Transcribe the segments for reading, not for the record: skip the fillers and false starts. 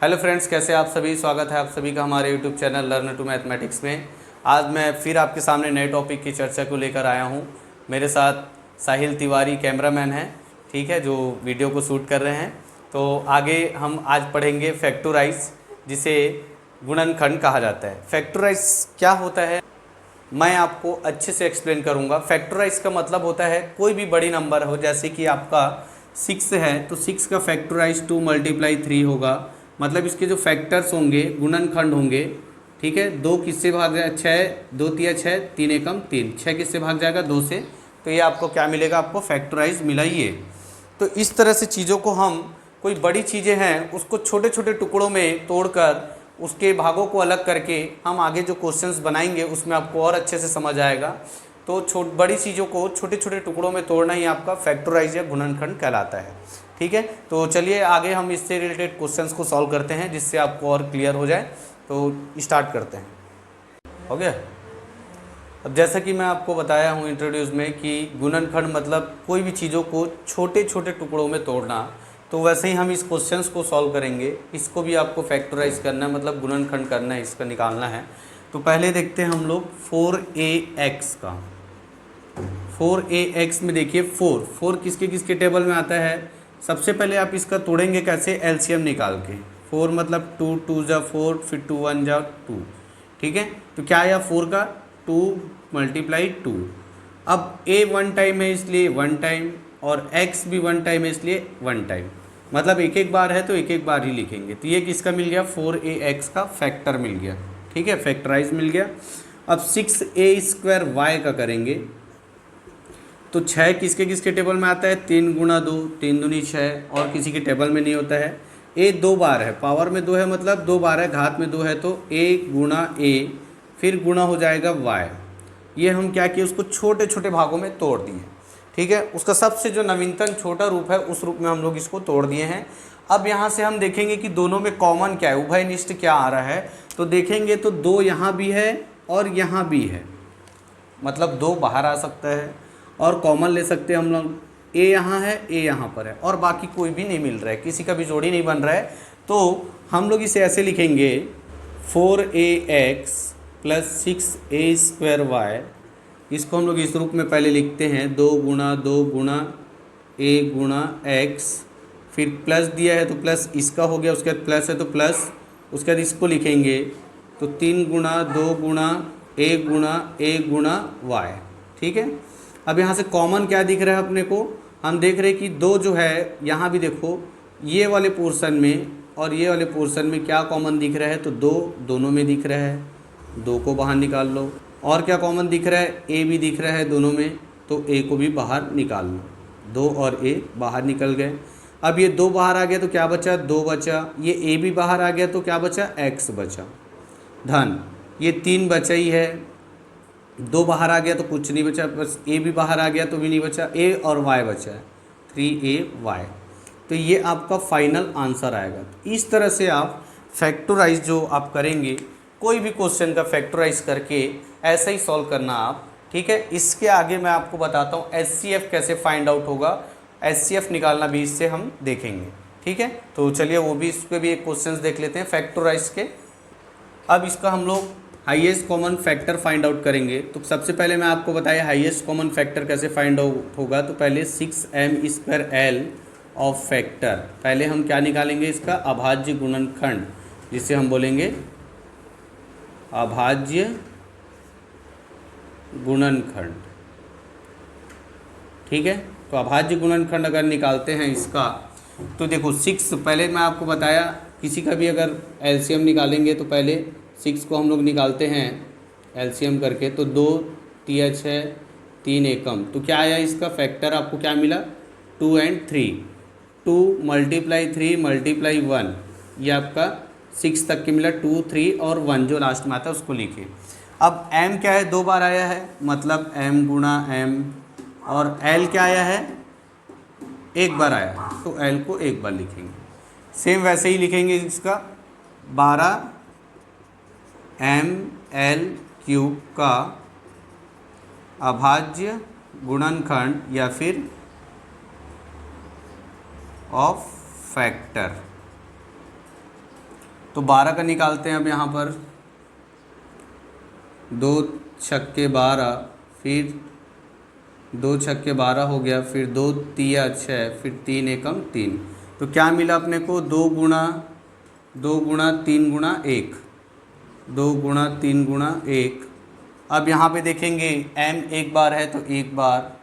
Hello friends, कैसे आप सभी। स्वागत है आप सभी का हमारे YouTube channel learn to mathematics में। आज मैं फिर आपके सामने नए टॉपिक की चर्चा को लेकर आया हूं। मेरे साथ साहिल तिवारी कैमरामैन हैं, ठीक है, जो वीडियो को शूट कर रहे हैं। तो आगे हम आज पढ़ेंगे फैक्टराइज, जिसे गुणनखंड कहा जाता है। फैक्टराइज क्या होता है मैं आपको अच्छे से एक्सप्लेन करूंगा। फैक्टराइज का मतलब होता है कोई भी बड़ी नंबर हो, जैसे कि आपका 6 है तो 6 का फैक्टराइज 2 × 3 होगा। मतलब इसके जो फैक्टर्स होंगे, गुणनखंड होंगे, ठीक है। 2 किससे भाग जाए 6, 2 तिया 6, 3 एकम 3, 6 किससे भाग जाएगा 2 से। तो ये आपको क्या मिलेगा, आपको फैक्टराइज मिला ही है। तो इस तरह से चीज़ों को हम, कोई बड़ी चीज़ें हैं उसको छोटे छोटे टुकड़ों में तोड़कर उसके भागों को अलग करके हम आगे जो क्वेश्चंस बनाएंगे उसमें आपको और अच्छे से समझ आएगा। तो बड़ी चीज़ों को छोटे छोटे टुकड़ों में तोड़ना ही आपका फैक्टराइज या गुणनखंड कहलाता है, ठीक है। तो चलिए आगे हम इससे रिलेटेड क्वेश्चंस को सॉल्व करते हैं, जिससे आपको और क्लियर हो जाए। तो स्टार्ट करते हैं, हो गया। अब जैसा कि मैं आपको बताया हूँ इंट्रोड्यूस में कि गुणनखंड मतलब कोई भी चीज़ों को छोटे छोटे टुकड़ों में तोड़ना। तो वैसे ही हम इस क्वेश्चंस को सॉल्व करेंगे। इसको भी आपको फैक्टराइज करना है, मतलब गुणनखंड करना है, इसका निकालना है। तो पहले देखते हैं हम लोग 4ax का। 4ax में देखिए 4 किसके किसके टेबल में आता है। सबसे पहले आप इसका तोड़ेंगे कैसे, एलसीएम निकाल के। 4 मतलब 2 2 जा 4, फिर 2 1 जा 2, ठीक है। तो क्या आया 4 का 2 × 2। अब a 1 टाइम है इसलिए 1 टाइम, और x भी 1 टाइम है इसलिए 1 टाइम। मतलब एक एक बार है तो एक एक बार ही लिखेंगे। तो ये किसका मिल गया, 4ax का फैक्टर मिल गया, ठीक है, फैक्टराइज मिल गया। अब 6a² y का करेंगे। तो 6 किसके किसके टेबल में आता है, 3 × 2, 3 दूनी 6, और किसी के टेबल में नहीं होता है। a 2 बार है, पावर में 2 है मतलब 2 बार है, घात में 2 है, तो a × a फिर गुणा हो जाएगा y। ये हम क्या किए, उसको छोटे छोटे भागों में तोड़ दिए, ठीक है। उसका सबसे जो नवीनतम छोटा रूप है उस रूप में हम लोग इसको तोड़ दिए हैं। अब यहाँ से हम देखेंगे कि दोनों में कॉमन क्या है, उभयनिष्ठ क्या आ रहा है। तो देखेंगे तो 2 यहाँ भी है और यहाँ भी है, मतलब 2 बाहर आ सकता है, और कॉमन ले सकते हैं हम लोग। ए यहाँ है, ए यहाँ पर है, और बाकी कोई भी नहीं मिल रहा है, किसी का भी जोड़ी नहीं बन रहा है। तो हम लोग इसे ऐसे लिखेंगे 4ax + 6a² y। इसको हम लोग इस रूप में पहले लिखते हैं, 2 × 2 × a × x, फिर प्लस दिया है तो प्लस इसका हो गया, उसके बाद प्लस है तो प्लस, उसके बाद इसको लिखेंगे तो 3 × 2 × a × y, ठीक है। अब यहाँ से कॉमन क्या दिख रहा है अपने को, हम देख रहे हैं कि 2 जो है, यहाँ भी देखो ये वाले पोर्शन में और ये वाले पोर्शन में क्या कॉमन दिख रहा है, तो 2 दोनों में दिख रहा है, 2 को बाहर निकाल लो। और क्या कॉमन दिख रहा है, ए भी दिख रहा है दोनों में, तो ए को भी बाहर निकाल लो। 2 और ए बाहर निकल गए। अब ये 2 बाहर आ गया तो क्या बचा, 2 बचा। ये ए भी बाहर आ गया तो क्या बचा, x बचा, धन। ये 3 बचा ही है, 2 बाहर आ गया तो कुछ नहीं बचा, बस ए भी बाहर आ गया तो भी नहीं बचा, ए और y बचा है, 3ay। तो ये आपका फाइनल आंसर आएगा। इस तरह से आप फैक्टराइज जो आप करेंगे, कोई भी क्वेश्चन का फैक्टराइज करके ऐसा ही सॉल्व करना आप, ठीक है। इसके आगे मैं आपको बताता हूँ HCF कैसे फाइंड आउट होगा, HCF निकालना भी इससे हम देखेंगे, ठीक है। तो चलिए वो भी, इसके भी एक क्वेश्चंस देख लेते हैं फैक्टराइज के। अब इसका हम लोग highest common factor find out करेंगे। तो सबसे पहले मैं आपको बताया हाईएस्ट कॉमन फैक्टर कैसे फाइंड आउट होगा। तो पहले 6m² L ऑफ फैक्टर, पहले हम क्या निकालेंगे, इसका अभाज्य गुणनखंड, जिसे हम बोलेंगे अभाज्य गुणनखंड, ठीक है। तो अभाज्य गुणनखंड अगर निकालते हैं इसका, तो देखो 6, पहले मैं आपको बताया किसी का भी अगर एलसीएम निकालेंगे तो पहले 6 को हम लोग निकालते हैं एलसीएम करके। तो 2 तिया 6, 3 एकम, तो क्या आया इसका फैक्टर, आपको क्या मिला 2 और 3, 2 × 3 × 1, ये आपका 6 तक के मिला, 2 3 और 1 जो लास्ट में आता है उसको लिखिए। अब m क्या है, 2 बार आया है, मतलब m × m, और l क्या आया है, 1 बार आया है, तो l को 1 बार लिखेंगे। सेम वैसे ही लिखेंगे इसका 12ml³ का अभाज्य गुणनखंड या फिर ऑफ फैक्टर, तो 12 का निकालते हैं अब यहाँ पर। 2 छक्के 12, फिर 2 छक्के 12 हो गया, फिर 2 तिया 6, फिर 3 एकम 3। तो क्या मिला अपने को? 2 गुणा 3 गुणा 1, 2 गुणा 3 गुणा 1। अब यहाँ पे देखेंगे m एक बार है तो एक बार,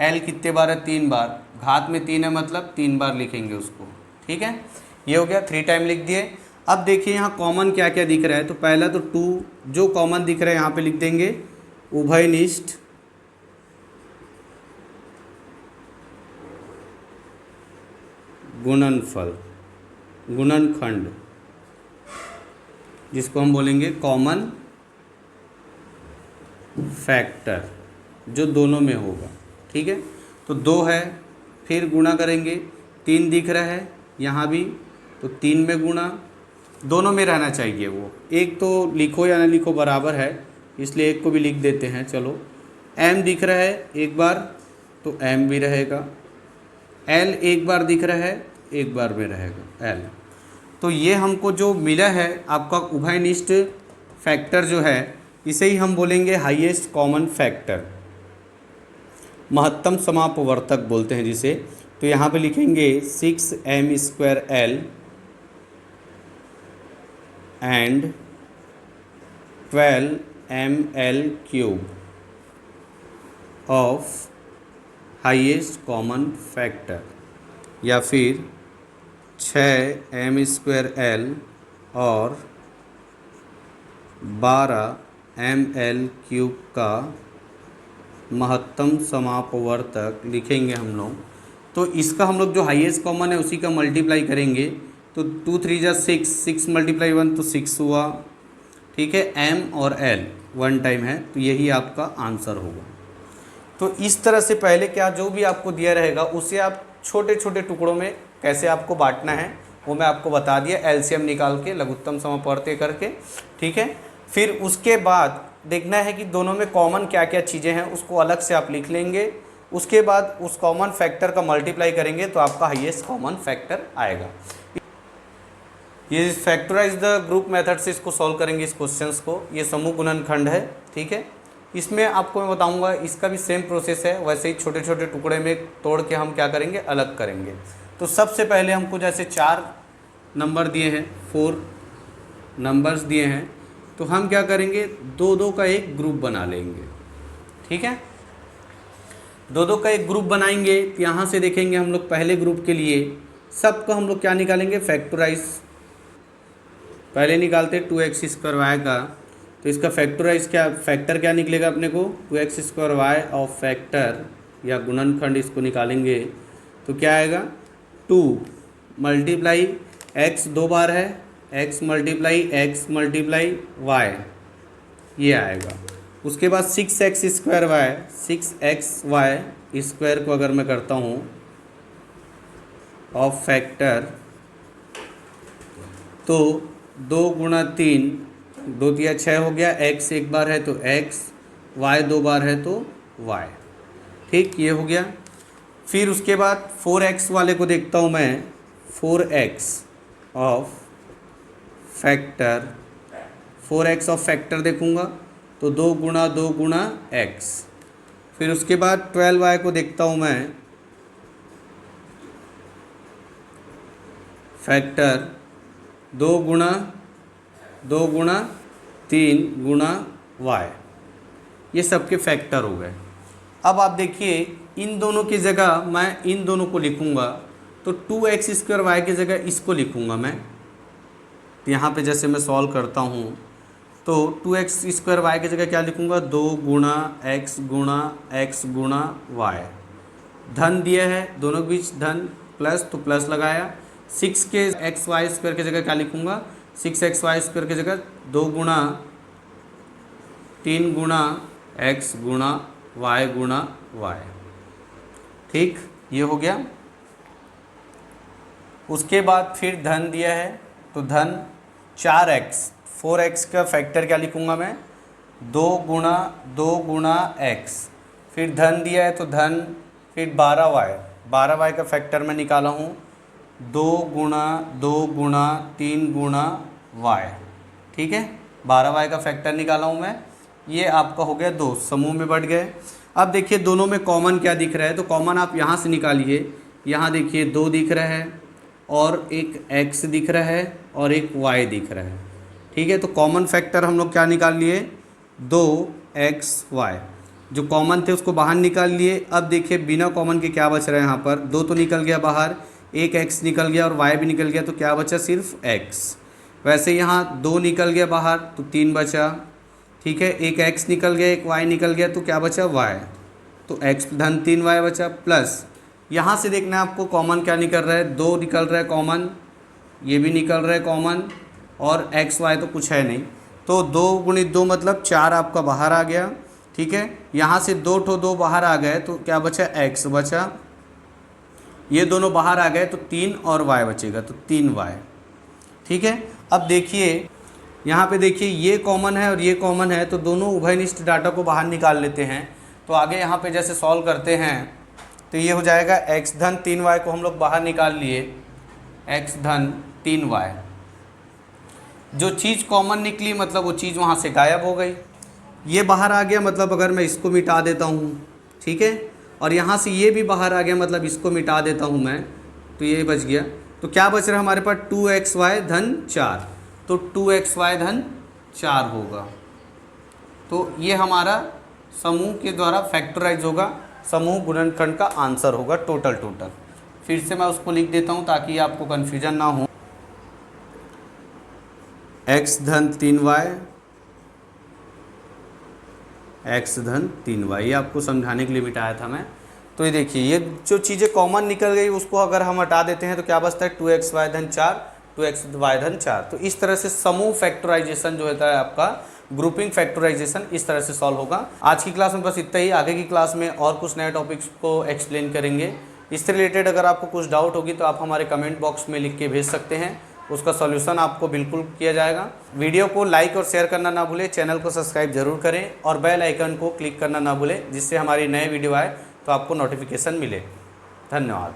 l कितने बार है? 3 बार, घात में 3 है मतलब 3 बार लिखेंगे उसको। ठीक है, ये हो गया, 3 टाइम लिख दिए। अब देखिए यहाँ कॉमन क्या क्या दिख रहा है। तो पहला तो 2 जो कॉमन दिख रहा है यहाँ पे लिख देंगे उभयनिष्ठ गुणनफल, गुणनखंड, जिसको हम बोलेंगे कॉमन फैक्टर, जो दोनों में होगा। ठीक है, तो 2 है, फिर गुणा करेंगे, 3 दिख रहा है यहाँ भी, तो 3 में गुणा, दोनों में रहना चाहिए वो, एक तो लिखो या ना लिखो बराबर है, इसलिए एक को भी लिख देते हैं। चलो, m दिख रहा है एक बार तो m भी रहेगा, l एक बार दिख रहा है एक बार में रहेगा l। तो ये हमको जो मिला है आपका उभयनिष्ठ फैक्टर जो है, इसे ही हम बोलेंगे हाईएस्ट कॉमन फैक्टर, महत्तम समापवर्तक बोलते हैं जिसे। तो यहाँ पे लिखेंगे 6m² and 12ml³ of highest common factor, या फिर 6m² और 12ml³ का महत्तम समापवर्तक लिखेंगे हम लोग। तो इसका हम लोग जो हाईएस्ट कॉमन है उसी का मल्टीप्लाई करेंगे। तो 2 3 जा 6, 6 × 1 तो 6 हुआ। ठीक है, m और l 1 टाइम है, तो यही आपका आंसर होगा। तो इस तरह से पहले क्या जो भी आपको दिया रहेगा उसे आप छोटे छोटे टुकड़ों में कैसे आपको बांटना है वो मैं आपको बता दिया, एलसीएम निकाल के लघुत्तम समापवर्तक करके। ठीक है, फिर उसके बाद देखना है कि दोनों में कॉमन क्या क्या चीज़ें हैं, उसको अलग से आप लिख लेंगे। उसके बाद उस कॉमन फैक्टर का मल्टीप्लाई करेंगे तो आपका हाईएस्ट कॉमन फैक्टर आएगा। ये फैक्टराइज द ग्रुप मेथड से इसको सॉल्व करेंगे इस क्वेश्चंस को। ये समूह गुणनखंड है। ठीक है, इसमें आपको मैं बताऊंगा, इसका भी सेम प्रोसेस है, वैसे ही छोटे छोटे टुकड़े में तोड़ के हम क्या करेंगे, अलग करेंगे। तो सबसे पहले हमको जैसे 4 नंबर दिए हैं, 4 नंबर्स दिए हैं, तो हम क्या करेंगे, 2-2 का एक ग्रुप बना लेंगे। ठीक है, 2-2 का एक ग्रुप बनाएंगे। तो यहाँ से देखेंगे हम लोग पहले ग्रुप के लिए सबका हम लोग क्या निकालेंगे, फैक्टराइज। पहले निकालते 2x² y का, तो इसका फैक्टराइज क्या, फैक्टर क्या निकलेगा अपने को, 2x² y ऑफ फैक्टर या गुणनखंड इसको निकालेंगे तो क्या आएगा, 2 मल्टीप्लाई x 2 बार है, x मल्टीप्लाई y, ये आएगा। उसके बाद 6x² y, 6xy² को अगर मैं करता हूँ ऑफ फैक्टर, तो 2 × 3, 2 × 6 हो गया, x एक बार है तो x, y 2 बार है तो y। ठीक, ये हो गया। फिर उसके बाद 4x वाले को देखता हूँ मैं, 4x of factor, 4x of factor देखूँगा तो 2 × 2 × x। फिर उसके बाद 12y को देखता हूँ मैं, फैक्टर 2 × 2 × 3 × y, ये सबके फैक्टर हो गए। अब आप देखिए इन दोनों की जगह मैं इन दोनों को लिखूँगा, तो 2x² y की जगह इसको लिखूँगा मैं। यहाँ पे जैसे मैं सॉल्व करता हूँ तो 2x² y की जगह क्या लिखूँगा, 2 × x × y। धन दिया है, दोनों के बीच धन प्लस, तो प्लस लगाया। 6 के xy² की जगह क्या लिखूँगा, 6xy² की जगह 2 × 3 × x × y। ठीक, ये हो गया। उसके बाद फिर धन दिया है तो धन 4x, 4x का फैक्टर क्या लिखूँगा मैं, 2 × 2 × x। फिर धन दिया है तो धन, फिर 12y, 12y का फैक्टर मैं निकाला हूँ, 2 × 2 × 3 × वाई। ठीक है, 12y का फैक्टर निकाला हूँ मैं, ये आपका हो गया 2, समूह में बढ़ गए। अब देखिए दोनों में कॉमन क्या दिख रहा है, तो कॉमन आप यहाँ से निकालिए। यहाँ देखिए 2 दिख रहा है और एक x दिख रहा है और एक y दिख रहा है। ठीक है, तो कॉमन फैक्टर हम लोग क्या निकाल लिए, 2xy। जो कॉमन थे उसको बाहर निकाल लिए। अब देखिए बिना कॉमन के क्या बच रहा है, यहाँ पर 2 तो निकल गया बाहर, एक x निकल गया और y भी निकल गया, तो क्या बचा, सिर्फ x। वैसे यहाँ 2 निकल गया बाहर तो 3 बचा। ठीक है, एक x निकल गया, एक y निकल गया, तो क्या बचा, y। तो x धन 3y बचा, प्लस यहाँ से देखना है आपको कॉमन क्या निकल रहा है, 2 निकल रहा है कॉमन, ये भी निकल रहा है कॉमन, और x y तो कुछ है नहीं, तो 2 गुणित 2 मतलब 4 आपका बाहर आ गया। ठीक है, यहाँ से 2 ठो 2 बाहर आ गए तो क्या बचा, x बचा, ये दोनों बाहर आ गए तो 3 और y बचेगा, तो 3y। ठीक है, अब देखिए यहाँ पे देखिए ये कॉमन है और ये कॉमन है, तो दोनों उभयनिष्ठ डाटा को बाहर निकाल लेते हैं। तो आगे यहाँ पे जैसे सॉल्व करते हैं तो ये हो जाएगा x धन 3y को हम लोग बाहर निकाल लिए, x धन 3y। जो चीज़ कॉमन निकली मतलब वो चीज़ वहाँ से गायब हो गई, ये बाहर आ गया मतलब अगर मैं इसको मिटा देता हूँ, ठीक है, और यहाँ से ये भी बाहर आ गया मतलब इसको मिटा देता हूँ मैं, तो ये बच गया। तो क्या बच रहा है हमारे पास, 2xy धन 4, तो 2xy धन 4 होगा। तो ये हमारा समूह के द्वारा फैक्टराइज होगा, समूह गुणनखंड का आंसर होगा टोटल। फिर से मैं उसको लिख देता हूँ ताकि आपको कन्फ्यूजन ना हो। x धन 3y, x धन 3y, ये आपको समझाने के लिए मिटाया था मैं। तो ये देखिए ये जो चीज़ें कॉमन निकल गई उसको अगर हम हटा देते हैं तो क्या बचता है, 2xy धन 4, 2xy धन 4। तो इस तरह से समूह फैक्टराइजेशन जो होता है आपका, ग्रुपिंग फैक्टराइजेशन, इस तरह से सॉल्व होगा। आज की क्लास में बस इतना ही, आगे की क्लास में और कुछ नए टॉपिक्स को एक्सप्लेन करेंगे। इससे रिलेटेड अगर आपको कुछ डाउट होगी तो आप हमारे कमेंट बॉक्स में लिख के भेज सकते हैं, उसका सॉल्यूशन आपको बिल्कुल किया जाएगा। वीडियो को लाइक और शेयर करना ना भूलें, चैनल को सब्सक्राइब जरूर करें और बेल आइकन को क्लिक करना ना भूलें, जिससे हमारी नए वीडियो आए तो आपको नोटिफिकेशन मिले। धन्यवाद।